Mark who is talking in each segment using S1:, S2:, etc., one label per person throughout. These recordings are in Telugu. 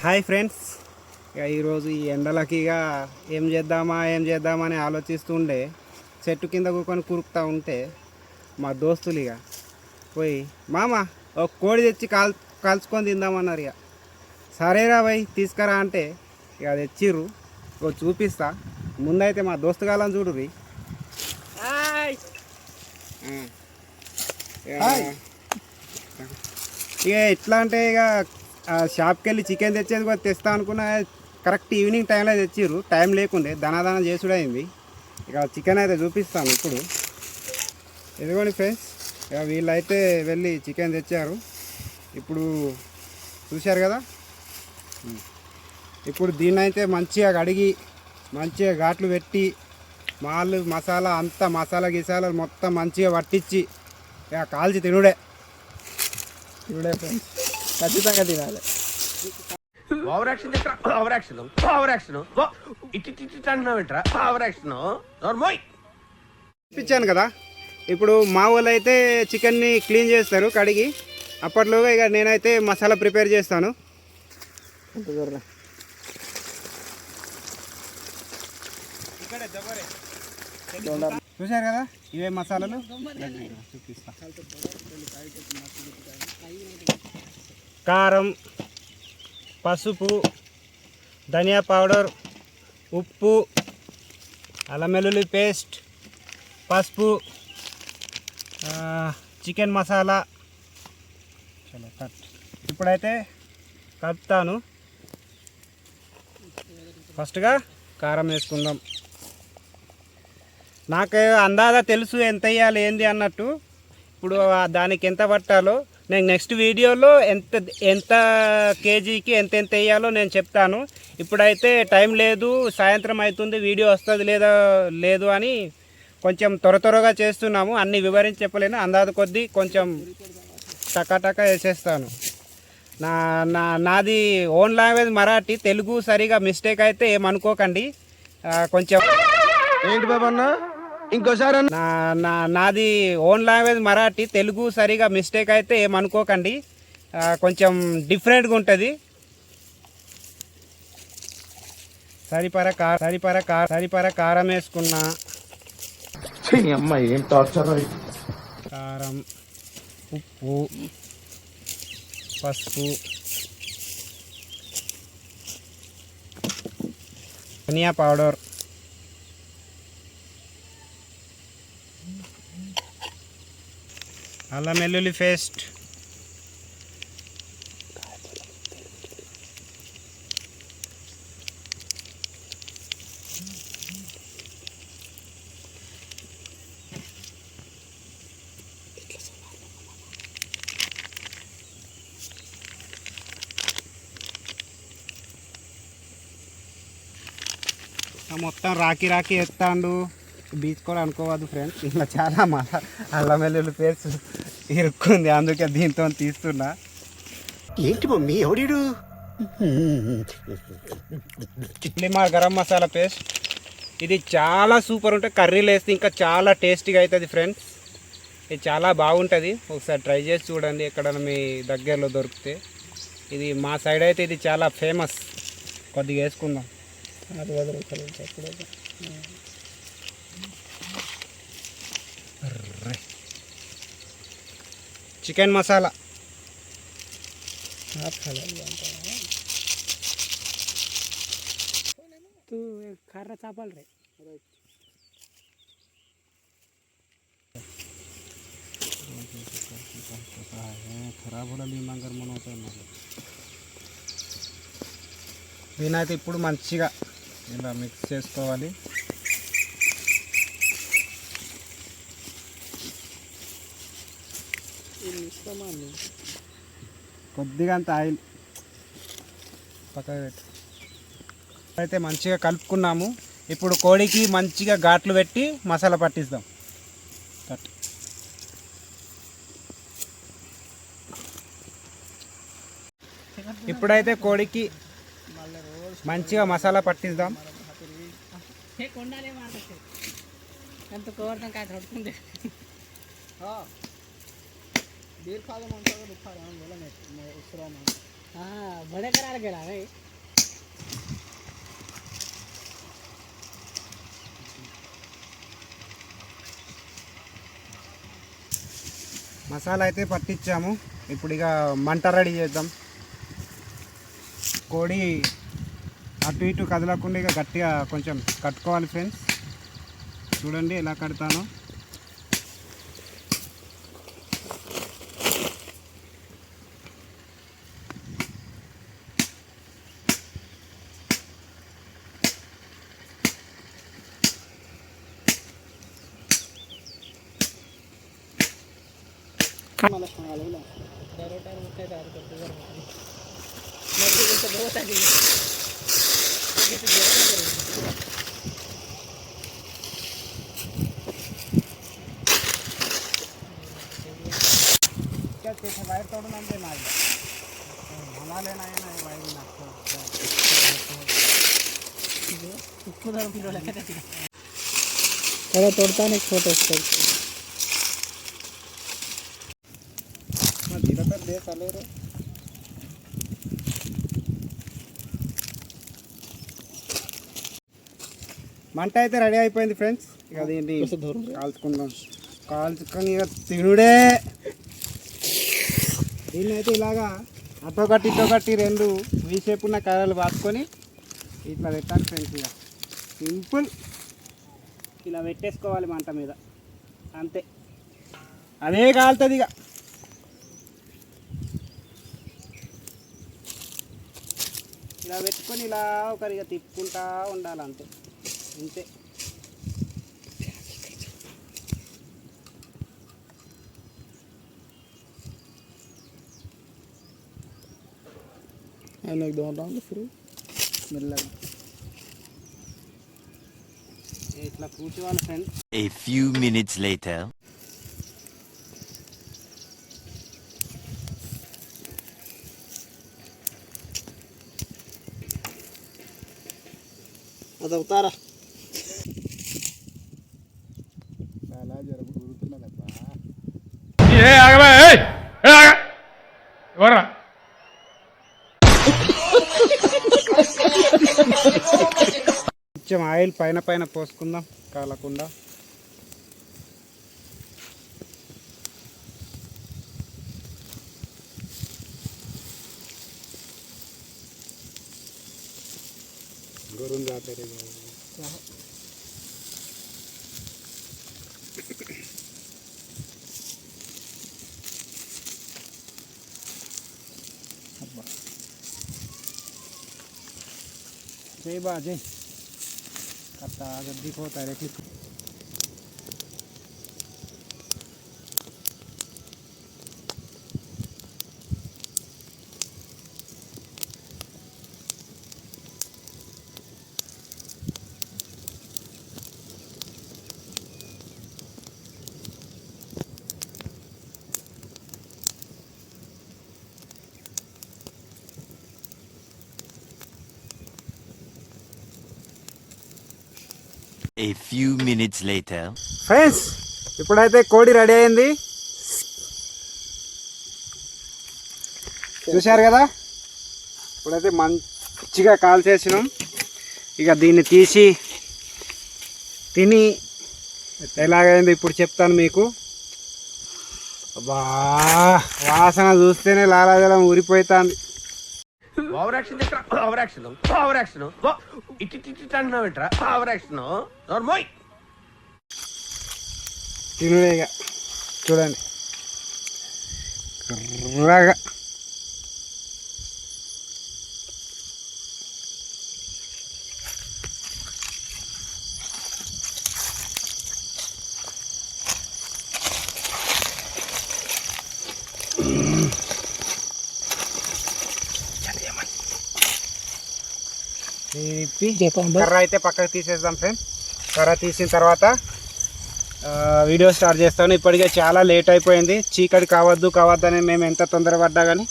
S1: హాయ్ ఫ్రెండ్స్, ఇక ఈరోజు ఈ ఎండలకి ఇక ఏం చేద్దామని ఆలోచిస్తుండే చెట్టు కింద కూకొని కురుకుతూ ఉంటే మా దోస్తులు ఇక పోయి మామ ఒక కోడి తెచ్చి కాల్చుకొని తిందామన్నారు. ఇక సరేరా భయ్ తీసుకురా అంటే ఇక తెచ్చిర్రు. ఇక చూపిస్తా. ముందైతే మా దోస్తు గాలని చూడుర్రి. ఇక ఎట్లా అంటే ఇక షాప్కి వెళ్ళి చికెన్ తెచ్చేది కూడా తెస్తా అనుకున్న కరెక్ట్ ఈవినింగ్ టైంలో తెచ్చిర్రు. టైం లేకుండే దనాదనం చేసుడైంది. ఇక చికెన్ అయితే చూపిస్తాను ఇప్పుడు. ఇదిగోండి ఫ్రెండ్స్, ఇక వీళ్ళైతే వెళ్ళి చికెన్ తెచ్చారు. ఇప్పుడు చూశారు కదా. ఇప్పుడు దీన్ని అయితే మంచిగా కడిగి మంచిగా ఘాట్లు పెట్టి మసాలా అంతా మసాలా మొత్తం మంచిగా పట్టించి ఇక కాల్చి తినుడే ఫ్రెండ్స్. ఖచ్చితంగా తినాలి. ఇప్పించాను కదా. ఇప్పుడు మా వాళ్ళు అయితే చికెన్ని క్లీన్ చేస్తారు కడిగి. అప్పట్లోగా ఇక నేనైతే మసాలా ప్రిపేర్ చేస్తాను. చూసారు కదా, ఇవే మసాలాలు చూపిస్తా. కారం, పసుపు, ధనియా పౌడర్, ఉప్పు, అల్లం వెల్లుల్లి పేస్ట్, పసుపు, చికెన్ మసాలా. చలో కట్. ఇప్పుడైతే కలుపుతాను. ఫస్ట్గా కారం వేసుకుందాం. నాకు అందాజా తెలుసు ఎంత వేయాలి ఏంది అన్నట్టు. ఇప్పుడు దానికి ఎంత పట్టాలో నేను నెక్స్ట్ వీడియోలో ఎంత కేజీకి ఎంత వేయాలో నేను చెప్తాను. ఇప్పుడైతే టైం లేదు, సాయంత్రం అవుతుంది, వీడియో వస్తుంది లేదు అని కొంచెం త్వరగా చేస్తున్నాము. అన్నీ వివరించి చెప్పలేను, అందాజ కొద్దీ కొంచెం టకా వేసేస్తాను. నాది ఓన్ లాంగ్వేజ్ మరాఠీ, తెలుగు సరిగా మిస్టేక్ అయితే ఏమనుకోకండి. కొంచెం
S2: ఏంటి బాబన్న ఇంకోసారి
S1: నాది ఓన్ లాంగ్వేజ్ మరాఠీ, తెలుగు సరిగా మిస్టేక్ అయితే ఏమనుకోకండి. కొంచెం డిఫరెంట్గా ఉంటుంది. సరిపర కారం వేసుకున్నా.
S2: ఏం టార్చర్.
S1: కారం, ఉప్పు, పసుపు, ధనియా పౌడర్, అల్లం వెల్లుల్లి పేస్ట్, మొత్తం రాకి ఎత్తాండు. బీచుకోవాలి అనుకోవద్దు ఫ్రెండ్స్. ఇలా చాలా అల్లం వెల్లుల్లి పేస్ట్ ఇరుక్కుంది, అందుకే దీంతో తీస్తున్నా.
S2: ఏంటి మమ్మీ ఎవడు?
S1: మా గరం మసాలా పేస్ట్ ఇది చాలా సూపర్ ఉంటుంది. కర్రీలు వేస్తే ఇంకా చాలా టేస్టీగా అవుతుంది ఫ్రెండ్స్. ఇది చాలా బాగుంటుంది. ఒకసారి ట్రై చేసి చూడండి ఎక్కడైనా మీ దగ్గరలో దొరికితే. ఇది మా సైడ్ అయితే ఇది చాలా ఫేమస్. కొద్దిగా వేసుకుందాం. చికెన్ మసాలా,
S3: खर्रा चापल रे
S1: ఖరాబ్ మంగర్ మనవుతాయి. దీనైతే ఇప్పుడు మంచిగా ఇలా మిక్స్ చేసుకోవాలి. కొద్దిగా అంత ఆయిల్ పక్కన పెట్టి అయితే మంచిగా కలుపుకున్నాము. ఇప్పుడు కోడికి మంచిగా ఘాట్లు పెట్టి మసాలా పట్టిస్తాం. ఇప్పుడైతే కోడికి మంచిగా మసాలా పట్టిద్దాం.
S3: ఎంత కోరుతాం కాదు పడుతుంది. बड़े करार गेला भाई
S1: మసాలా అయితే పట్టించాము. ఇప్పుడు ఇక మంట రెడీ చేద్దాం. కోడి అటు ఇటు కదలకుండా ఇక గట్టిగా కొంచెం కట్టుకోవాలి ఫ్రెండ్స్. చూడండి ఎలా కడతానో. वायर तोड़ून आणते माझं म्हणाले नाही नाही वायर नागतो
S3: थोड़ा तोड़ता नहीं छोटे
S1: धीरे तर दे चाले रे. మంట అయితే రెడీ అయిపోయింది ఫ్రెండ్స్. ఇక దీన్ని కాల్చుకుందాం. కాల్చుకొని ఇక తినుడే. దీన్ని అయితే ఇలాగా అటొకటి ఇటొకటి రెండు వీసేపు ఉన్న కర్రలు వాడుకొని ఇట్లా పెట్టాలి ఫ్రెండ్స్. ఇక సింపుల్ ఇలా పెట్టేసుకోవాలి మంట మీద, అంతే. అదే కాలుతుంది ఇక. ఇలా పెట్టుకొని ఇలా ఒకరిగా తిప్పుకుంటా ఉండాలి, అంతే అంతే. మెల్లగా ఇట్లా కూర్చోవాలి friends.
S4: A few minutes later.
S2: అది అవుతారా
S1: చాలా జరుగుతున్నదబ్బా. కొంచెం ఆయిల్ పైన పైన పోసుకుందాం కాలకుండా. घरून जाते रे जय बा जय करता गद्दी होता है रेखी.
S4: A few minutes later.
S1: Friends ఇప్పుడైతే కోడి రెడీ అయింది, చూశారు కదా. ఇప్పుడైతే మంచిగా కాల్ చేసినాం. ఇక దీన్ని తీసి తిని ఎలాగైంది ఇప్పుడు చెప్తాను మీకు. అబ్బా వాసన చూస్తేనే లాలాజలం ఊరిపోతుంది.
S2: Over action over action over action ఇట్టి అంటున్నావు ఏంట్రా ఓవర్ యాక్షన్ నోర్మోయ్.
S1: తినుడేగా చూడండి కర్రగా. కర్ర అయితే పక్కకు తీసేద్దాం ఫ్రెండ్స్. కర్ర తీసిన తర్వాత వీడియో స్టార్ట్ చేస్తాను. ఇప్పటికే చాలా లేట్ అయిపోయింది. చీకటి కావద్దని మేము ఎంత తొందరపడ్డా కానీ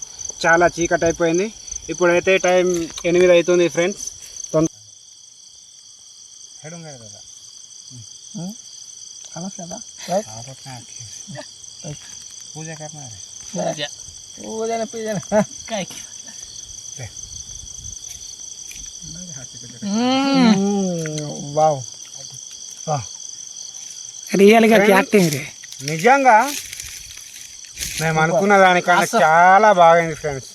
S1: చాలా చీకటి అయిపోయింది. ఇప్పుడైతే టైం 8 అవుతుంది ఫ్రెండ్స్. పూజ వావ్.
S3: రియల్గా యాక్టింగ్ రే.
S1: నిజంగా మేము అనుకున్న దానికన్నా చాలా బాగైంది ఫ్రెండ్స్.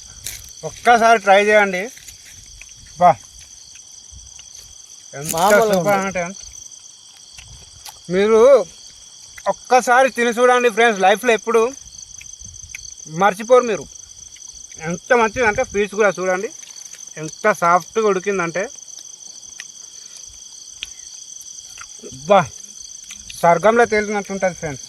S1: ఒక్కసారి ట్రై చేయండి. బా ఎంత సూపర్ అంటే మీరు ఒక్కసారి తిని చూడండి ఫ్రెండ్స్. లైఫ్లో ఎప్పుడు మర్చిపోరు మీరు. ఎంత మంచిది అంటే పీస్ కూడా చూడండి ఎంత సాఫ్ట్గా ఉడికిందంటే బా స్వర్గంలో తేలినట్టుంటుంది ఫ్రెండ్స్.